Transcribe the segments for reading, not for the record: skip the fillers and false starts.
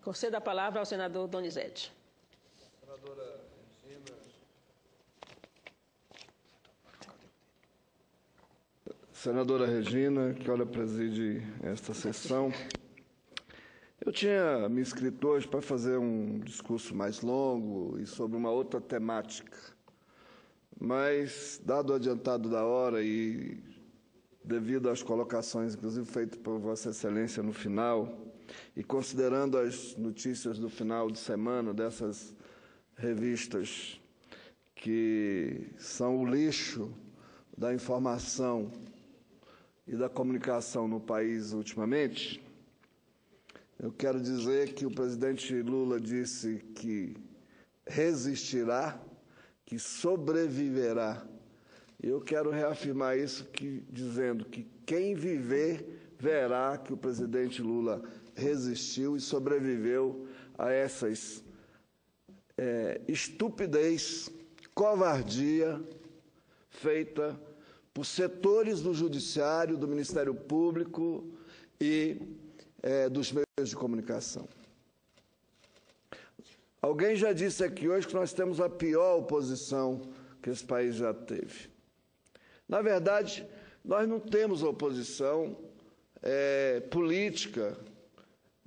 Concedo a palavra ao senador Donizete. Senadora Regina. Senadora Regina, que olha preside esta sessão. Eu tinha me inscrito hoje para fazer um discurso mais longo e sobre uma outra temática, mas, dado o adiantado da hora e devido às colocações, inclusive, feitas por Vossa Excelência no final, e considerando as notícias do final de semana dessas revistas que são o lixo da informação e da comunicação no país ultimamente, eu quero dizer que o presidente Lula disse que resistirá, que sobreviverá. E eu quero reafirmar isso dizendo que quem viver verá que o presidente Lula resistiu e sobreviveu a essas estupidez, covardia feita por setores do Judiciário, do Ministério Público e dos meios de comunicação. Alguém já disse aqui hoje que nós temos a pior oposição que esse país já teve. Na verdade, nós não temos oposição política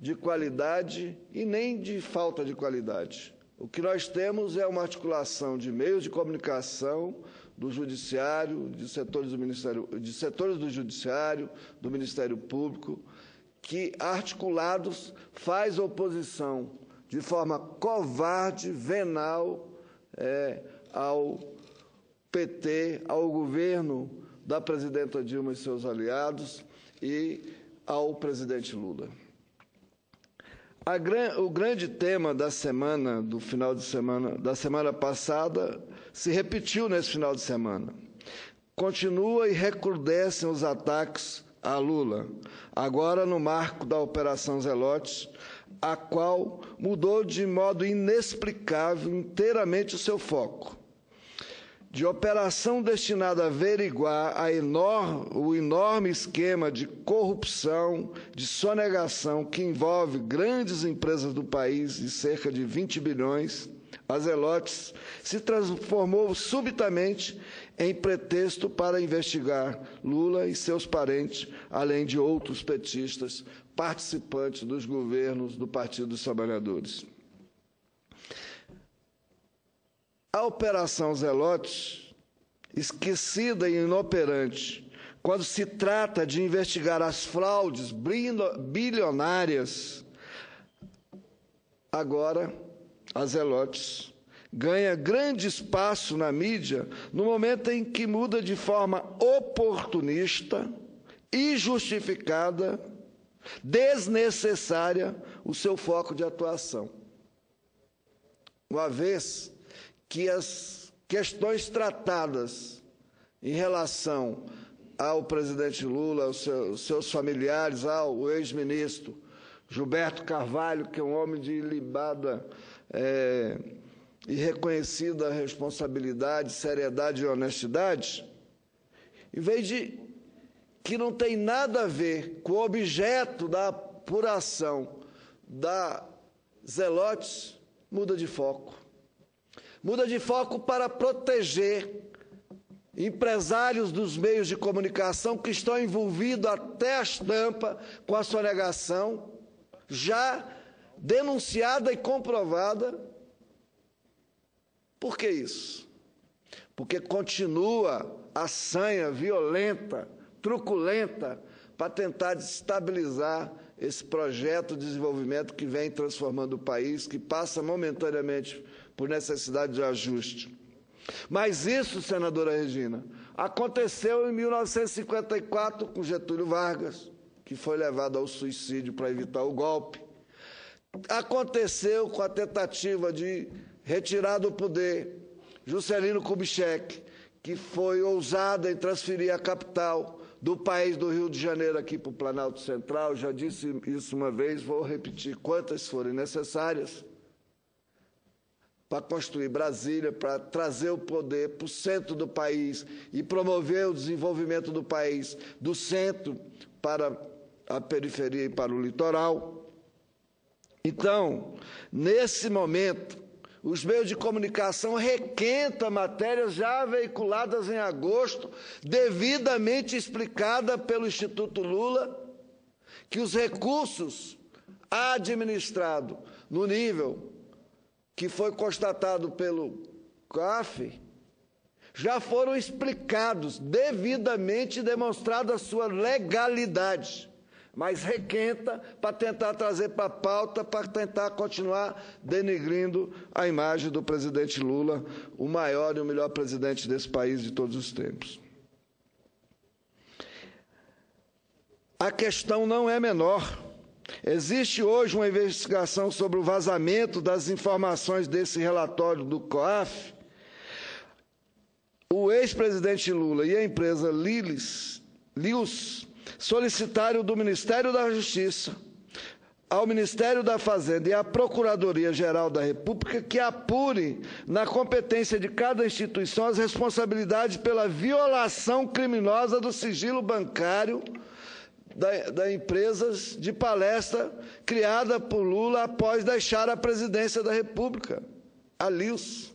de qualidade e nem de falta de qualidade. O que nós temos é uma articulação de meios de comunicação, do Judiciário, de setores do Judiciário, do Ministério Público, que, articulados, faz oposição de forma covarde, venal, ao PT, ao governo da presidenta Dilma e seus aliados e ao presidente Lula. O grande tema da semana, do final de semana, da semana passada, se repetiu nesse final de semana. Continua e recrudescem os ataques a Lula, agora no marco da Operação Zelotes, a qual mudou de modo inexplicável inteiramente o seu foco. De operação destinada a averiguar o enorme esquema de corrupção, de sonegação que envolve grandes empresas do país de cerca de 20 bilhões, a Zelotes se transformou subitamente em pretexto para investigar Lula e seus parentes, além de outros petistas participantes dos governos do Partido dos Trabalhadores. A Operação Zelotes, esquecida e inoperante, quando se trata de investigar as fraudes bilionárias, agora a Zelotes ganha grande espaço na mídia no momento em que muda de forma oportunista, injustificada, desnecessária o seu foco de atuação. Uma vez que as questões tratadas em relação ao presidente Lula, aos seus familiares, ao ex-ministro Gilberto Carvalho, que é um homem de ilibada e reconhecida responsabilidade, seriedade e honestidade, em vez de que não tem nada a ver com o objeto da apuração da Zelotes, muda de foco. Muda de foco para proteger empresários dos meios de comunicação que estão envolvidos até as tampas com a sonegação, já denunciada e comprovada. Por que isso? Porque continua a sanha violenta, truculenta, para tentar desestabilizar esse projeto de desenvolvimento que vem transformando o país, que passa momentaneamente por necessidade de ajuste. Mas isso, senadora Regina, aconteceu em 1954 com Getúlio Vargas, que foi levado ao suicídio para evitar o golpe. Aconteceu com a tentativa de retirar do poder Juscelino Kubitschek, que foi ousada em transferir a capital do país do Rio de Janeiro aqui para o Planalto Central. Já disse isso uma vez, vou repetir quantas forem necessárias, para construir Brasília, para trazer o poder para o centro do país e promover o desenvolvimento do país do centro para a periferia e para o litoral. Então, nesse momento, os meios de comunicação requentam matérias já veiculadas em agosto, devidamente explicada pelo Instituto Lula, que os recursos administrados no nível que foi constatado pelo COAF já foram explicados, devidamente demonstrada a sua legalidade, mas requenta para tentar trazer para a pauta, para tentar continuar denegrindo a imagem do presidente Lula, o maior e o melhor presidente desse país de todos os tempos. A questão não é menor. Existe hoje uma investigação sobre o vazamento das informações desse relatório do COAF. O ex-presidente Lula e a empresa Lius solicitaram do Ministério da Justiça ao Ministério da Fazenda e à Procuradoria-Geral da República que apure na competência de cada instituição as responsabilidades pela violação criminosa do sigilo bancário da empresas de palestra criada por Lula após deixar a presidência da República, a Lius.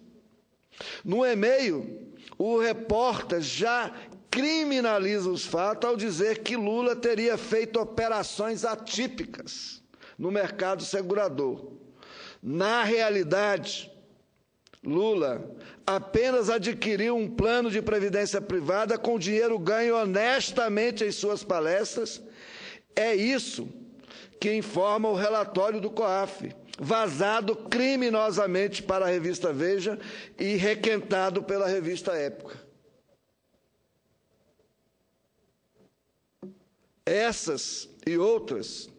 No e-mail, o repórter já criminaliza os fatos ao dizer que Lula teria feito operações atípicas no mercado segurador. Na realidade, Lula apenas adquiriu um plano de previdência privada com dinheiro ganho honestamente em suas palestras. É isso que informa o relatório do COAF, vazado criminosamente para a revista Veja e requentado pela revista Época. Essas e outras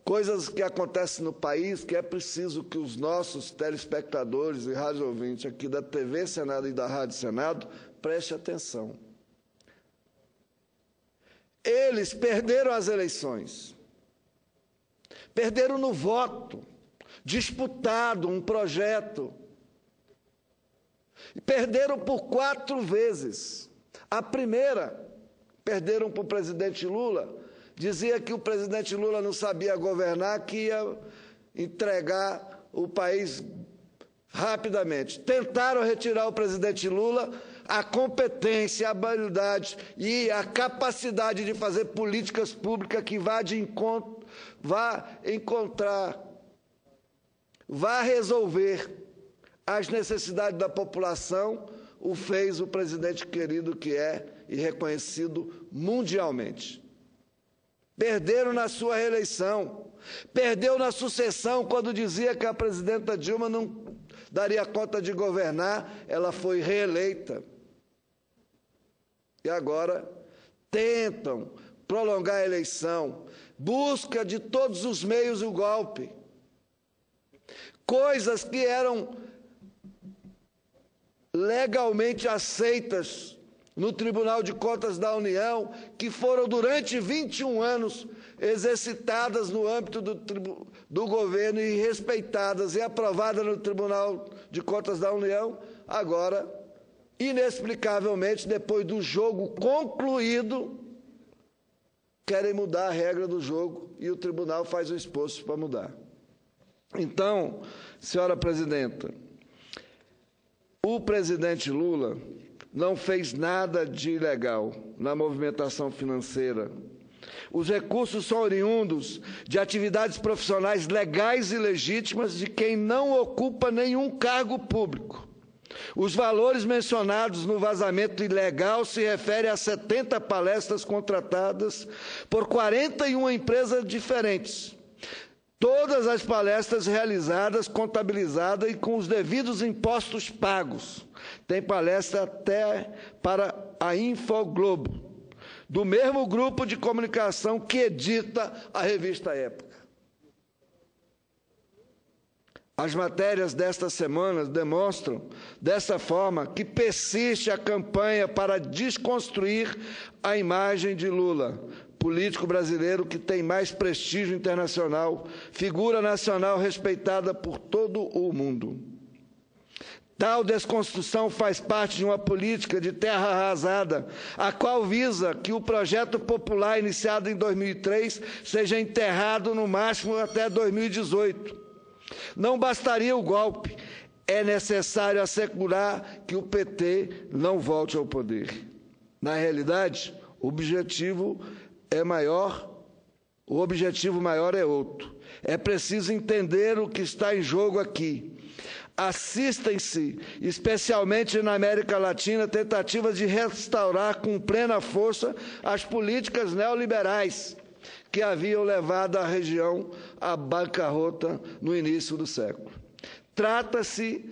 coisas que acontecem no país, que é preciso que os nossos telespectadores e rádio ouvintes aqui da TV Senado e da Rádio Senado prestem atenção. Eles perderam as eleições, perderam no voto, disputado um projeto, e perderam por 4 vezes. A primeira, perderam para o presidente Lula, dizia que o presidente Lula não sabia governar, que ia entregar o país rapidamente. Tentaram retirar o presidente Lula a competência, a habilidade e a capacidade de fazer políticas públicas que vá resolver as necessidades da população. O fez o presidente querido que é e reconhecido mundialmente. Perderam na sua reeleição, perdeu na sucessão quando dizia que a presidenta Dilma não daria conta de governar, ela foi reeleita. E agora tentam prolongar a eleição, busca de todos os meios o golpe. Coisas que eram legalmente aceitas no Tribunal de Contas da União, que foram durante 21 anos exercitadas no âmbito do governo e respeitadas e aprovadas no Tribunal de Contas da União, agora, inexplicavelmente, depois do jogo concluído, querem mudar a regra do jogo e o tribunal faz o esforço para mudar. Então, senhora presidenta, o presidente Lula não fez nada de ilegal na movimentação financeira. Os recursos são oriundos de atividades profissionais legais e legítimas de quem não ocupa nenhum cargo público. Os valores mencionados no vazamento ilegal se referem a 70 palestras contratadas por 41 empresas diferentes. Todas as palestras realizadas, contabilizadas e com os devidos impostos pagos. Tem palestra até para a Infoglobo, do mesmo grupo de comunicação que edita a revista Época. As matérias desta semana demonstram, dessa forma, que persiste a campanha para desconstruir a imagem de Lula, político brasileiro que tem mais prestígio internacional, figura nacional respeitada por todo o mundo. Tal desconstrução faz parte de uma política de terra arrasada, a qual visa que o projeto popular iniciado em 2003 seja enterrado no máximo até 2018. Não bastaria o golpe, é necessário assegurar que o PT não volte ao poder. Na realidade, o objetivo maior é outro. É preciso entender o que está em jogo aqui. Assistem-se, especialmente na América Latina, tentativas de restaurar com plena força as políticas neoliberais que haviam levado a região à bancarrota no início do século. Trata-se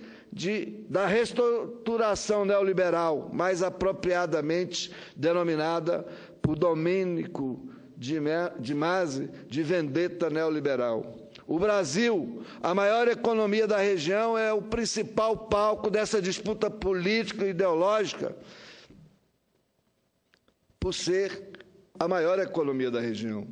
da reestruturação neoliberal, mais apropriadamente denominada por Domênico de Masi de vendetta neoliberal. O Brasil, a maior economia da região, é o principal palco dessa disputa política e ideológica, por ser a maior economia da região.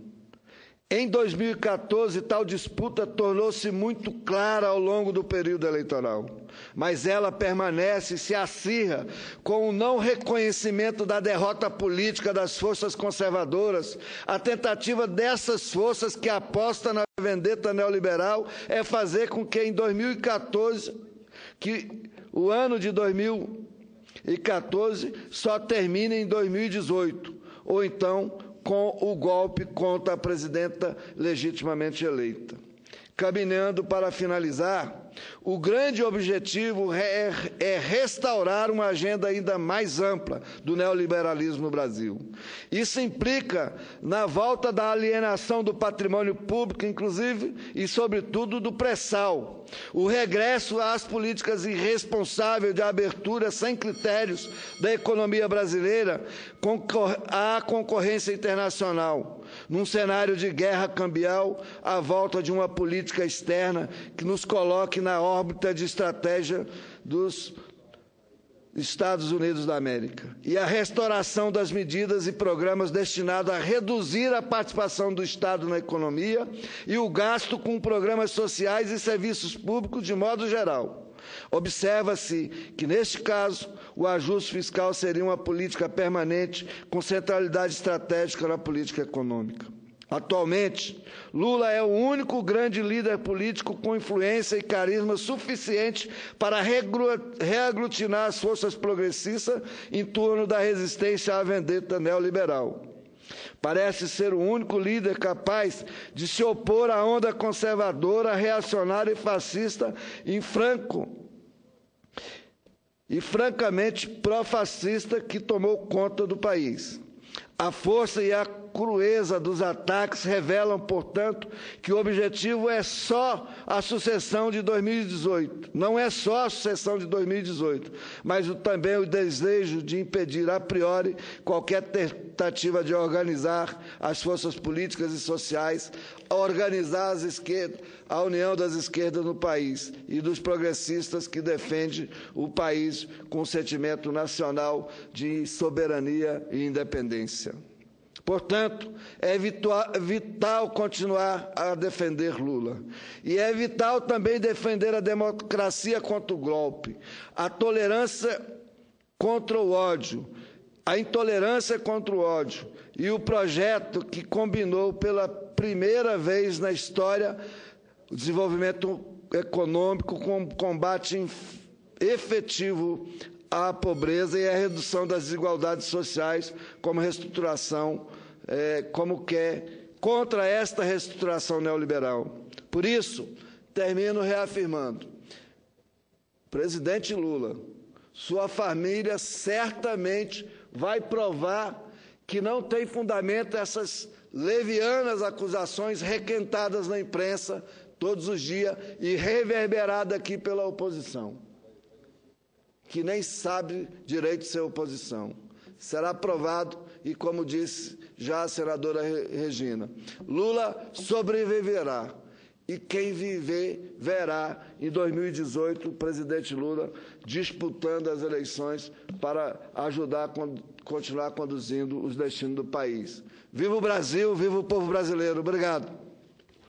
Em 2014, tal disputa tornou-se muito clara ao longo do período eleitoral, mas ela permanece e se acirra com o não reconhecimento da derrota política das forças conservadoras. A tentativa dessas forças que apostam na vendetta neoliberal é fazer com que em 2014, o ano de 2014 só termine em 2018, ou então com o golpe contra a presidenta legitimamente eleita. Caminhando para finalizar, o grande objetivo é restaurar uma agenda ainda mais ampla do neoliberalismo no Brasil. Isso implica na volta da alienação do patrimônio público, inclusive e sobretudo do pré-sal, o regresso às políticas irresponsáveis de abertura sem critérios da economia brasileira à concorrência internacional. Num cenário de guerra cambial, a volta de uma política externa que nos coloque na órbita de estratégia dos Estados Unidos da América. E a restauração das medidas e programas destinados a reduzir a participação do Estado na economia e o gasto com programas sociais e serviços públicos de modo geral. Observa-se que, neste caso, o ajuste fiscal seria uma política permanente com centralidade estratégica na política econômica. Atualmente, Lula é o único grande líder político com influência e carisma suficiente para reaglutinar as forças progressistas em torno da resistência à vendetta neoliberal. Parece ser o único líder capaz de se opor à onda conservadora, reacionária e fascista e francamente pró-fascista que tomou conta do país. A força e a crueza dos ataques revelam, portanto, que o objetivo é só a sucessão de 2018. Não é só a sucessão de 2018, mas também o desejo de impedir a priori qualquer tentativa de organizar as forças políticas e sociais, organizar a união das esquerdas no país e dos progressistas que defendem o país com sentimento nacional de soberania e independência. Portanto, é vital continuar a defender Lula. E é vital também defender a democracia contra o golpe, a tolerância contra o ódio, a intolerância contra o ódio e o projeto que combinou pela primeira vez na história o desenvolvimento econômico com combate efetivo à pobreza e à redução das desigualdades sociais, como reestruturação, contra esta reestruturação neoliberal. Por isso, termino reafirmando, presidente Lula, sua família certamente vai provar que não tem fundamento essas levianas acusações requentadas na imprensa todos os dias e reverberadas aqui pela oposição, que nem sabe direito ser oposição. Será provado e, como disse já a senadora Regina, Lula sobreviverá. E quem viver, verá em 2018 o presidente Lula disputando as eleições para ajudar a continuar conduzindo os destinos do país. Viva o Brasil, viva o povo brasileiro. Obrigado.